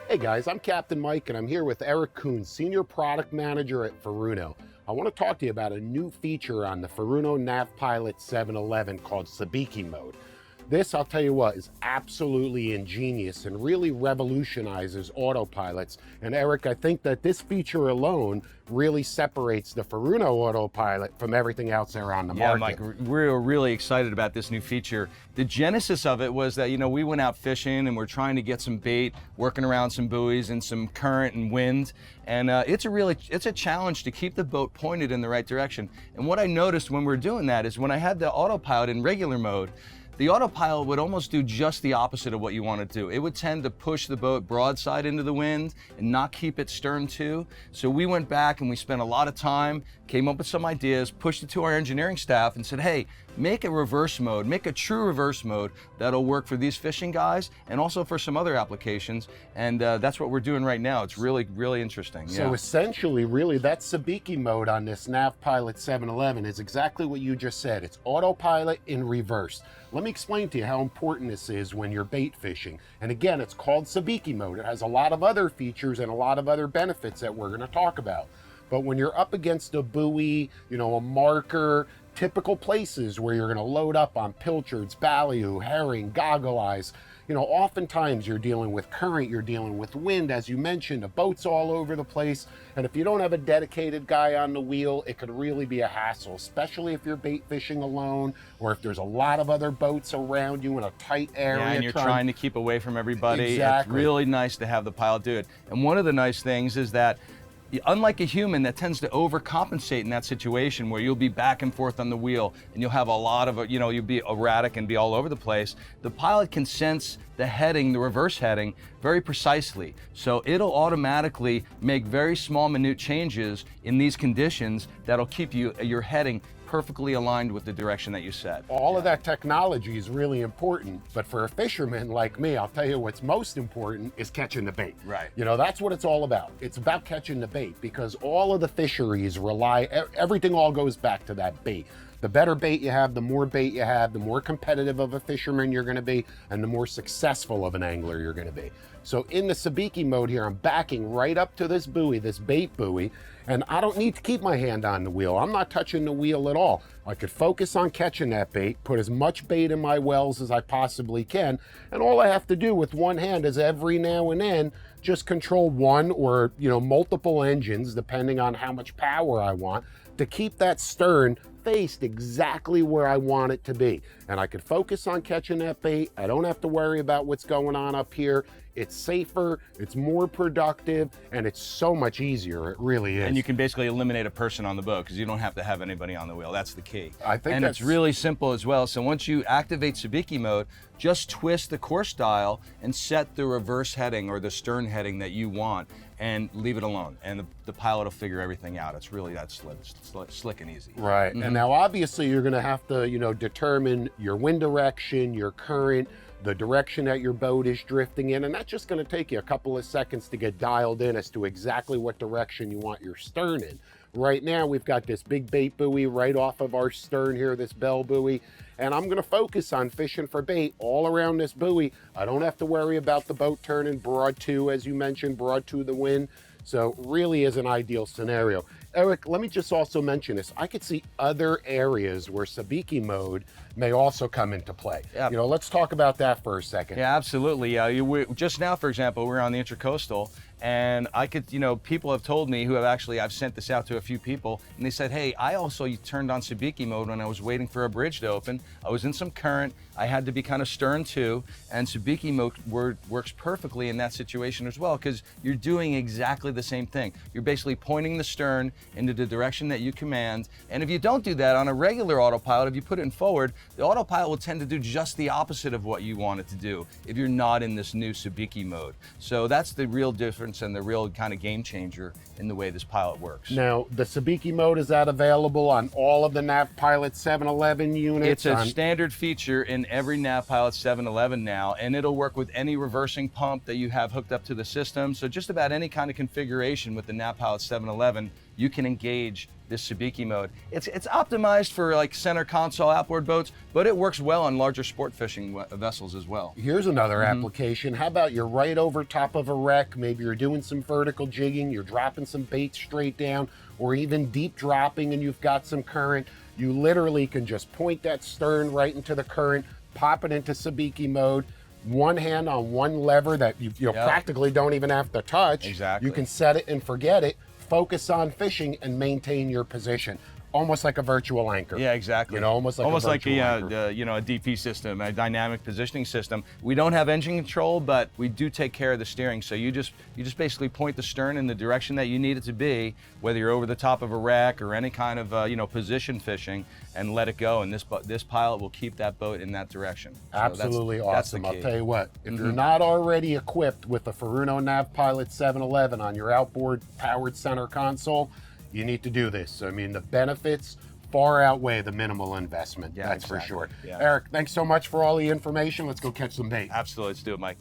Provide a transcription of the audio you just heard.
Hey guys, I'm Captain Mike and I'm here with Eric Kuhn, Senior Product Manager at Furuno. I want to talk to you about a new feature on the Furuno Autopilot 711 called Sabiki Mode. This, I'll tell you what, is absolutely ingenious and really revolutionizes autopilots. And Eric, I think that this feature alone really separates the Furuno Autopilot from everything else there on the market. Yeah, Mike, we're really excited about this new feature. The genesis of it was that, we went out fishing and we're trying to get some bait, working around some buoys and some current and wind. And it's a challenge to keep the boat pointed in the right direction. And what I noticed when we were doing that is when I had the autopilot in regular mode, the autopilot would almost do just the opposite of what you want it to do. It would tend to push the boat broadside into the wind and not keep it stern to. So we went back and we spent a lot of time, came up with some ideas, pushed it to our engineering staff and said, hey, make a reverse mode, make a true reverse mode that'll work for these fishing guys and also for some other applications. And that's what we're doing right now. It's really, really interesting. So essentially, really, that Sabiki mode on this Autopilot 711 is exactly what you just said. It's autopilot in reverse. Let me explain to you how important this is when you're bait fishing. And again, it's called Sabiki mode. It has a lot of other features and a lot of other benefits that we're going to talk about. But when you're up against a buoy, a marker, typical places where you're going to load up on pilchards, ballyhoo, herring, goggle eyes, oftentimes you're dealing with current, you're dealing with wind, as you mentioned, the boat's all over the place. And if you don't have a dedicated guy on the wheel, it could really be a hassle, especially if you're bait fishing alone or if there's a lot of other boats around you in a tight area. Yeah, and you're trying to keep away from everybody. Exactly. It's really nice to have the pilot do it. And one of the nice things is that unlike a human that tends to overcompensate in that situation where you'll be back and forth on the wheel and you'll have a lot of, you'll be erratic and be all over the place, the pilot can sense the heading, the reverse heading, very precisely. So it'll automatically make very small, minute changes in these conditions that'll keep your heading perfectly aligned with the direction that you set. All of that technology is really important, but for a fisherman like me, I'll tell you what's most important is catching the bait. Right. That's what it's all about. It's about catching the bait because all of the fisheries everything all goes back to that bait. The better bait you have, the more bait you have, the more competitive of a fisherman you're gonna be, and the more successful of an angler you're gonna be. So in the Sabiki mode here, I'm backing right up to this buoy, this bait buoy, and I don't need to keep my hand on the wheel. I'm not touching the wheel at all. I could focus on catching that bait, put as much bait in my wells as I possibly can, and all I have to do with one hand is every now and then just control one or multiple engines, depending on how much power I want, to keep that stern faced exactly where I want it to be. And I could focus on catching that bait. I don't have to worry about what's going on up here. It's safer, it's more productive, and it's so much easier. It really is. And you can basically eliminate a person on the boat because you don't have to have anybody on the wheel. That's the key. And it's really simple as well. So once you activate Sabiki mode, just twist the course dial and set the reverse heading or the stern heading that you want and leave it alone. And the pilot will figure everything out. It's really that slick and easy. Right. And now obviously you're gonna have to, determine your wind direction, your current, the direction that your boat is drifting in, and that's just going to take you a couple of seconds to get dialed in as to exactly what direction you want your stern in. Right now we've got this big bait buoy right off of our stern here, this bell buoy, and I'm going to focus on fishing for bait all around this buoy. I don't have to worry about the boat turning broad to, as you mentioned, broad to the wind. So really is an ideal scenario. Eric, let me just also mention this. I could see other areas where Sabiki mode may also come into play. Yep. Let's talk about that for a second. Yeah, absolutely. Just now, for example, we're on the Intracoastal, and I could, people have told me I've sent this out to a few people, and they said, hey, I also turned on Sabiki mode when I was waiting for a bridge to open. I was in some current, I had to be kind of stern too, and Sabiki mode works perfectly in that situation as well, because you're doing exactly the same thing. You're basically pointing the stern into the direction that you command, and if you don't do that on a regular autopilot, if you put it in forward, the autopilot will tend to do just the opposite of what you want it to do if you're not in this new Sabiki mode. So that's the real difference and the real kind of game changer in the way this pilot works. Now, the Sabiki mode, is that available on all of the Autopilot 711 units? It's a standard feature in every Autopilot 711 now, and it'll work with any reversing pump that you have hooked up to the system. So just about any kind of configuration with the Autopilot 711, you can engage this sabiki mode. It's optimized for like center console outboard boats, but it works well on larger sport fishing vessels as well. Here's another application. How about you're right over top of a wreck, maybe you're doing some vertical jigging, you're dropping some bait straight down, or even deep dropping and you've got some current. You literally can just point that stern right into the current, pop it into sabiki mode, one hand on one lever that you practically don't even have to touch. Exactly. You can set it and forget it, focus on fishing and maintain your position. Almost like a virtual anchor. Yeah, you know, almost like a you know, a DP system, a dynamic positioning system. We don't have engine control, but we do take care of the steering. So you just basically point the stern in the direction that you need it to be, whether you're over the top of a wreck or any kind of you know, position fishing, and let it go. And this pilot will keep that boat in that direction. So absolutely awesome. That's I'll tell you what, if you're not already equipped with the Furuno NavPilot 711 on your outboard powered center console, you need to do this. I mean, the benefits far outweigh the minimal investment. Yeah, that's exactly. for sure. Yeah. Eric, thanks so much for all the information. Let's go catch some bait. Absolutely, let's do it, Mike.